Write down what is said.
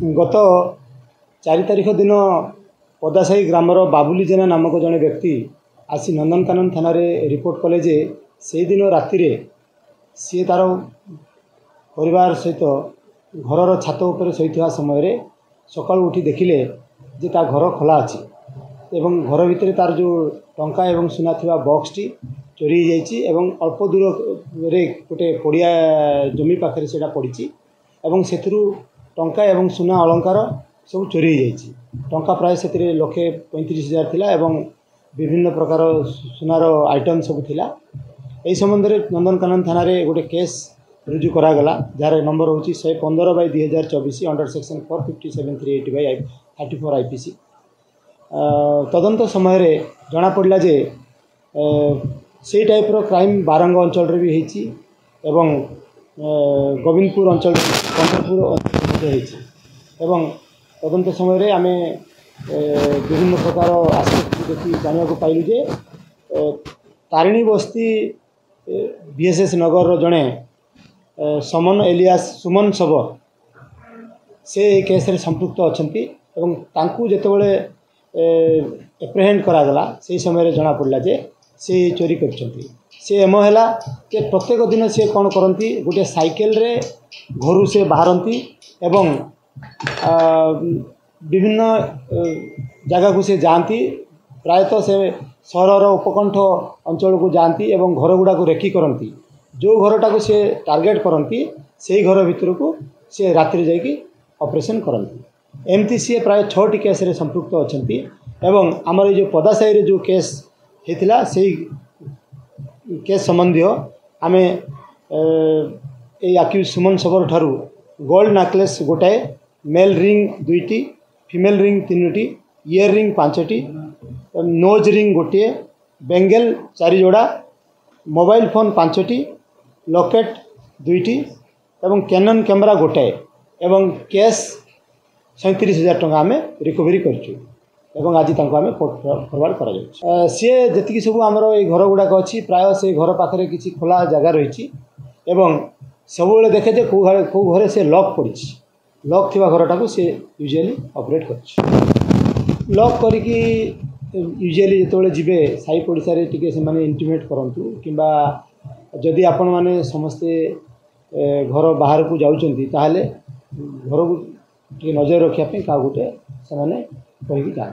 गत 4 तारिख दिन पदासाही ग्रामर बाबुली जेना नामक जड़े व्यक्ति आसी नंदनकानन थाना रिपोर्ट कले जे से दिन राति सी तार परिवार सहित घर छात उपर शोता समय सका उठी देखिले जे ता घर खोला अच्छी एवं घर भितर तार जो टंका एवं सुना थिबा बॉक्स टी चोरी जाइए एवं अल्प दूर रे गोटे पड़िया जमी पाखे से पड़ी एवं से टंका एवं सुना अलंकार सब चोरी जाइए। टंका प्राय से 1,35,000 थिला एवं विभिन्न प्रकार सुनार आइटम सब थिला। एही संबंध में नंदनकानन थाना रे गोटे केस रुजु करागला जार नंबर हूँ 115/2024 अंडर सेक्शन 457(380)/34 IPC। तदंत समय जना पड़ा जे से टाइप्र क्राइम बारंग अंचल भी होती एवं गोविंदपुर अंचल पंढरपुर अंचल एवं तदंत समय आम विभिन्न प्रकार आस्पेक्ट देखी जाना पाइलु जे तारिणी बस्ती VSS नगर जड़े समन एलियास सुमन सब से केस रे संपृक्त अच्छा जितेबाला एप्रिहेंड करागला से समय जना पड़ा जे से चोरी करछंती। से एम है कि प्रत्येक दिन से कौन करती गोटे साइकेल रे घर से बाहरती एवं विभिन्न जगह को से जाती प्रायतः से सहर उपकंठ अंचल को जाती एवं घर गुड़ा को रेकी करती जो घरटा को से टार्गेट करती से घर भितर को से रात्रि जाकि ऑपरेशन करती। एमती सी प्राय 6टी केस रे संपृक्त अच्छा एवं आमर जो पदासाही जो केस होता से केस संबंधी आम आक्यूज सुमन सबर ठारू गोल्ड नेकलेस गोटाए मेल रिंग 2टी फीमेल रिंग 3टी इयर रिंग 5टी नोज रिंग गोटे बेंगल 4 जोड़ा मोबाइल फोन 5टी लॉकेट 2टी एवं कैनन कैमरा गोटाए एवं कैश 37,000 टंका आम रिकवरी कर आज आम फरवर्ड कर सी जी सब आमर ये घर गुड़ाक अच्छी प्राय से घर पाखे किसी खोला जगह रही सब देखे जे कौ घरे से लॉक पड़ी लॉक थिबा घरटा को सी यूजुअली ऑपरेट कर लॉक करके यूजुअली जिते जीवे साई पड़िशा टे से इंटिमेट करूँ कि जदि आपण मैंने समस्ते घर बाहर को जाऊँगी ताहले घर को नजर रखापी क्या गोटे से कही जाए।